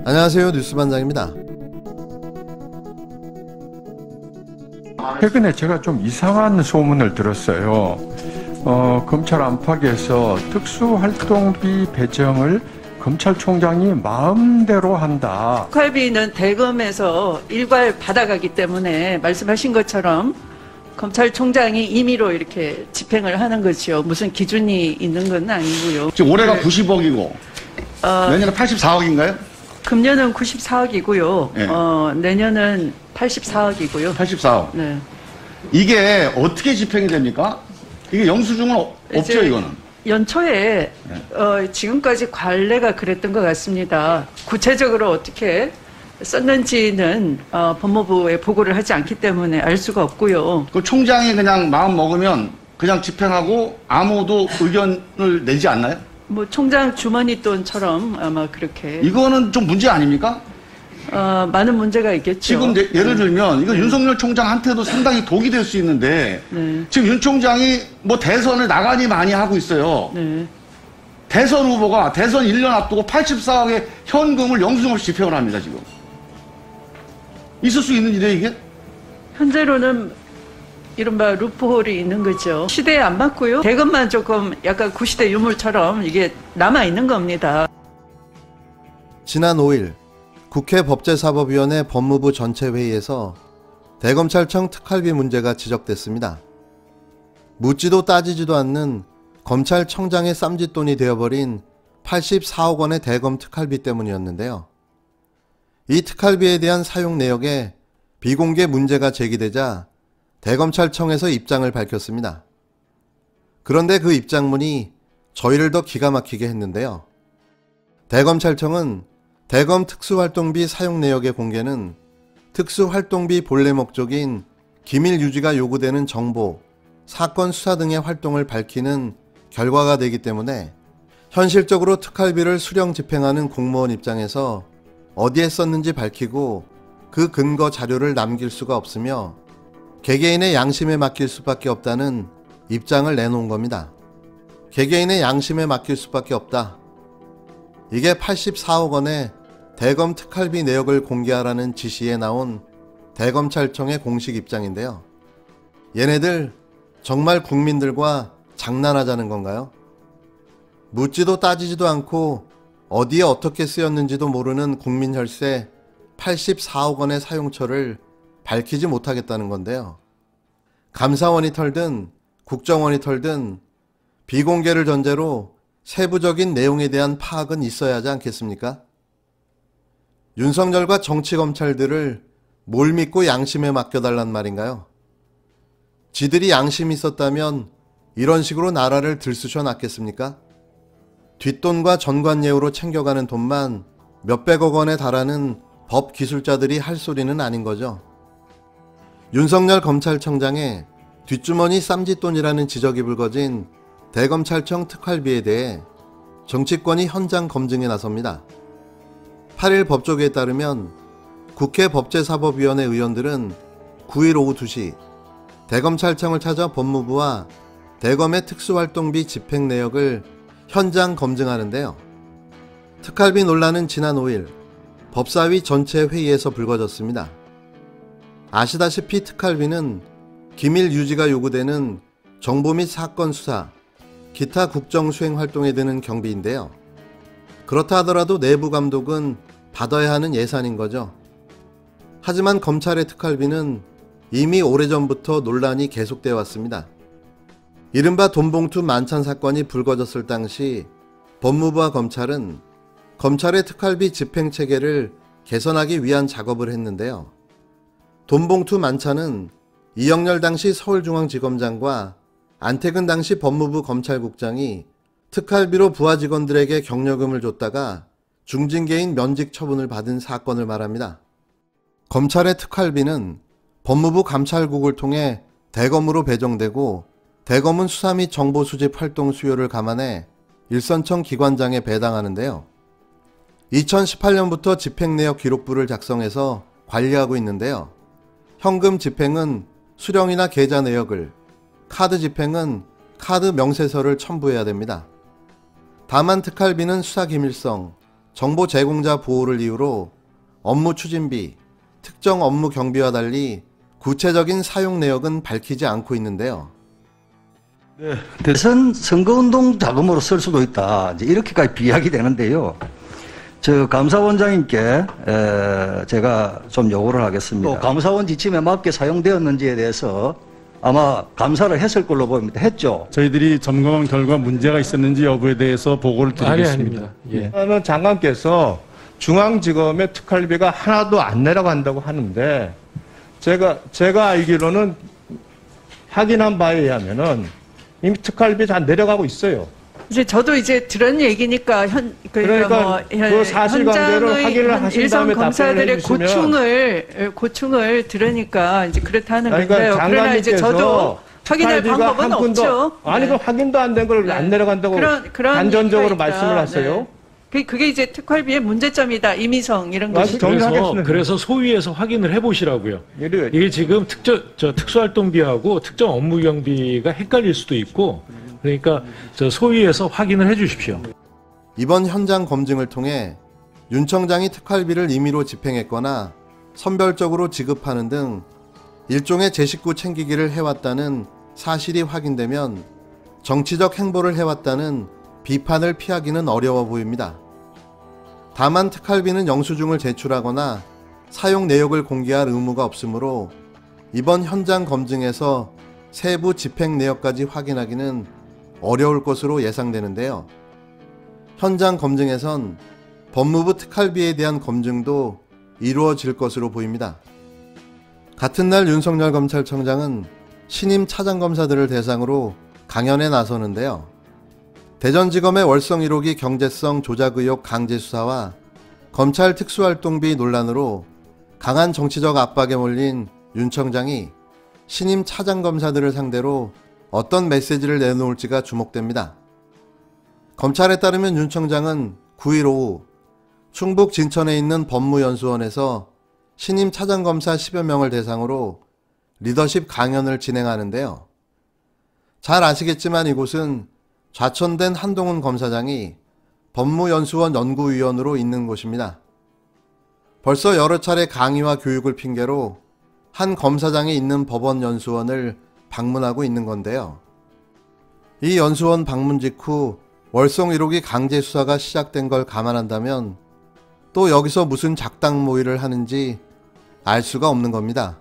안녕하세요, 뉴스반장입니다. 최근에 제가 좀 이상한 소문을 들었어요. 검찰 안팎에서 특수활동비 배정을 검찰총장이 마음대로 한다. 특활비는 대검에서 일괄 받아가기 때문에 말씀하신 것처럼 검찰총장이 임의로 이렇게 집행을 하는 거죠. 무슨 기준이 있는 건 아니고요. 지금 올해가 90억이고 내년에 84억인가요? 금년은 94억이고요. 네. 내년은 84억이고요. 84억. 네. 이게 어떻게 집행이 됩니까? 이게 영수증은 없죠, 이거는? 연초에 네. 지금까지 관례가 그랬던 것 같습니다. 구체적으로 어떻게 썼는지는 법무부에 보고를 하지 않기 때문에 알 수가 없고요. 그 총장이 그냥 마음 먹으면 그냥 집행하고 아무도 의견을 내지 않나요? 뭐 총장 주머니 돈처럼 아마 그렇게 이거는 좀 문제 아닙니까? 많은 문제가 있겠죠. 지금 예를 들면 이거 윤석열 총장한테도 상당히 독이 될 수 있는데 네. 지금 윤 총장이 뭐 대선을 나가니 많이 하고 있어요. 네. 대선 후보가 대선 1년 앞두고 84억의 현금을 영수증 없이 집행을 합니다, 지금. 있을 수 있는 일이에요, 이게? 현재로는 이른바 루프홀이 있는 거죠. 시대에 안 맞고요. 대검만 조금 약간 구시대 유물처럼 이게 남아있는 겁니다. 지난 5일 국회 법제사법위원회 법무부 전체회의에서 대검찰청 특활비 문제가 지적됐습니다. 묻지도 따지지도 않는 검찰청장의 쌈짓돈이 되어버린 84억 원의 대검 특활비 때문이었는데요. 이 특활비에 대한 사용 내역에 비공개 문제가 제기되자 대검찰청에서 입장을 밝혔습니다. 그런데 그 입장문이 저희를 더 기가 막히게 했는데요. 대검찰청은 대검 특수활동비 사용 내역의 공개는 특수활동비 본래 목적인 기밀 유지가 요구되는 정보, 사건 수사 등의 활동을 밝히는 결과가 되기 때문에 현실적으로 특활비를 수령 집행하는 공무원 입장에서 어디에 썼는지 밝히고 그 근거 자료를 남길 수가 없으며 개개인의 양심에 맡길 수밖에 없다는 입장을 내놓은 겁니다. 개개인의 양심에 맡길 수밖에 없다. 이게 84억 원의 대검 특활비 내역을 공개하라는 지시에 나온 대검찰청의 공식 입장인데요. 얘네들 정말 국민들과 장난하자는 건가요? 묻지도 따지지도 않고 어디에 어떻게 쓰였는지도 모르는 국민 혈세 84억 원의 사용처를 밝히지 못하겠다는 건데요. 감사원이 털든 국정원이 털든 비공개를 전제로 세부적인 내용에 대한 파악은 있어야 하지 않겠습니까? 윤석열과 정치검찰들을 뭘 믿고 양심에 맡겨달란 말인가요? 지들이 양심이 있었다면 이런 식으로 나라를 들쑤셔 놨겠습니까? 뒷돈과 전관예우로 챙겨가는 돈만 몇백억 원에 달하는 법 기술자들이 할 소리는 아닌 거죠. 윤석열 검찰청장의 뒷주머니 쌈짓돈이라는 지적이 불거진 대검찰청 특활비에 대해 정치권이 현장 검증에 나섭니다. 8일 법조계에 따르면 국회 법제사법위원회 의원들은 9일 오후 2시 대검찰청을 찾아 법무부와 대검의 특수활동비 집행 내역을 현장 검증하는데요. 특활비 논란은 지난 5일 법사위 전체 회의에서 불거졌습니다. 아시다시피 특활비는 기밀 유지가 요구되는 정보 및 사건 수사, 기타 국정 수행 활동에 드는 경비인데요. 그렇다 하더라도 내부 감독은 받아야 하는 예산인 거죠. 하지만 검찰의 특활비는 이미 오래전부터 논란이 계속되어 왔습니다. 이른바 돈봉투 만찬 사건이 불거졌을 당시 법무부와 검찰은 검찰의 특활비 집행 체계를 개선하기 위한 작업을 했는데요. 돈봉투 만찬은 이영렬 당시 서울중앙지검장과 안태근 당시 법무부 검찰국장이 특활비로 부하 직원들에게 경력금을 줬다가 중징계인 면직 처분을 받은 사건을 말합니다. 검찰의 특활비는 법무부 감찰국을 통해 대검으로 배정되고 대검은 수사 및 정보 수집 활동 수요를 감안해 일선청 기관장에 배당하는데요. 2018년부터 집행내역 기록부를 작성해서 관리하고 있는데요. 현금 집행은 수령이나 계좌 내역을, 카드 집행은 카드 명세서를 첨부해야 됩니다. 다만 특활비는 수사기밀성, 정보 제공자 보호를 이유로 업무 추진비, 특정 업무 경비와 달리 구체적인 사용 내역은 밝히지 않고 있는데요. 대선 선거운동 자금으로 쓸 수도 있다. 이제 이렇게까지 비약이 되는데요. 저 감사원장님께 제가 좀 요구를 하겠습니다. 또 감사원 지침에 맞게 사용되었는지에 대해서 아마 감사를 했을 걸로 보입니다. 했죠? 저희들이 점검한 결과 문제가 있었는지 여부에 대해서 보고를 드리겠습니다. 예. 장관께서 중앙지검의 특활비가 하나도 안 내려간다고 하는데 제가 알기로는 확인한 바에 의하면은 이미 특활비 다 내려가고 있어요. 이제 저도 이제 들은 얘기니까 그러니까 그 사실관계를 확인을 하신 일선 다음에 검사들의 고충을 들으니까 이제 그렇다는 건데요. 그러나 이제 저도 확인할 방법은 없죠. 아니 그 확인도 안 된 걸 안 내려간다고 단전적으로 말씀을 하세요. 그게 이제 특활비의 문제점이다. 임의성 이런 것이. 그래서 소위에서 확인을 해보시라고요. 이게 지금 특수활동비하고 특정 업무 경비가 헷갈릴 수도 있고, 그러니까 소위에서 확인을 해주십시오. 이번 현장 검증을 통해 윤 청장이 특활비를 임의로 집행했거나 선별적으로 지급하는 등 일종의 제 식구 챙기기를 해왔다는 사실이 확인되면 정치적 행보를 해왔다는 비판을 피하기는 어려워 보입니다. 다만 특활비는 영수증을 제출하거나 사용 내역을 공개할 의무가 없으므로 이번 현장 검증에서 세부 집행 내역까지 확인하기는 어려울 것으로 예상되는데요. 현장 검증에선 법무부 특활비에 대한 검증도 이루어질 것으로 보입니다. 같은 날 윤석열 검찰청장은 신임 차장검사들을 대상으로 강연에 나서는데요. 대전지검의 월성 1호기 경제성 조작 의혹 강제 수사와 검찰 특수활동비 논란으로 강한 정치적 압박에 몰린 윤 청장이 신임 차장검사들을 상대로 어떤 메시지를 내놓을지가 주목됩니다. 검찰에 따르면 윤 청장은 9일 오후 충북 진천에 있는 법무연수원에서 신임 차장검사 10여 명을 대상으로 리더십 강연을 진행하는데요. 잘 아시겠지만 이곳은 좌천된 한동훈 검사장이 법무연수원 연구위원으로 있는 곳입니다. 벌써 여러 차례 강의와 교육을 핑계로 한 검사장이 있는 법원연수원을 방문하고 있는 건데요. 이 연수원 방문 직후 월성 1호기 강제 수사가 시작된 걸 감안한다면 또 여기서 무슨 작당 모의를 하는지 알 수가 없는 겁니다.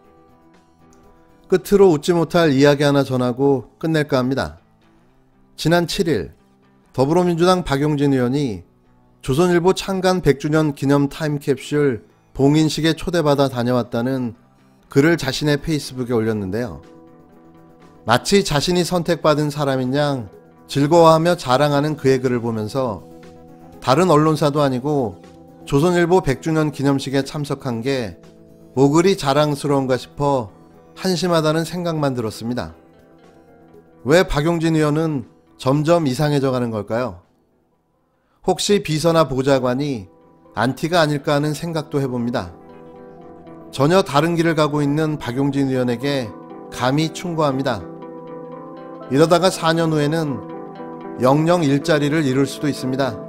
끝으로 웃지 못할 이야기 하나 전하고 끝낼까 합니다. 지난 7일 더불어민주당 박용진 의원이 조선일보 창간 100주년 기념 타임캡슐 봉인식에 초대받아 다녀왔다는 글을 자신의 페이스북에 올렸는데요. 마치 자신이 선택받은 사람인 양 즐거워하며 자랑하는 그의 글을 보면서 다른 언론사도 아니고 조선일보 100주년 기념식에 참석한 게 뭐 그리 자랑스러운가 싶어 한심하다는 생각만 들었습니다. 왜 박용진 의원은 점점 이상해져 가는 걸까요? 혹시 비서나 보좌관이 안티가 아닐까 하는 생각도 해봅니다. 전혀 다른 길을 가고 있는 박용진 의원에게 감히 충고합니다. 이러다가 4년 후에는 영영 일자리를 잃을 수도 있습니다.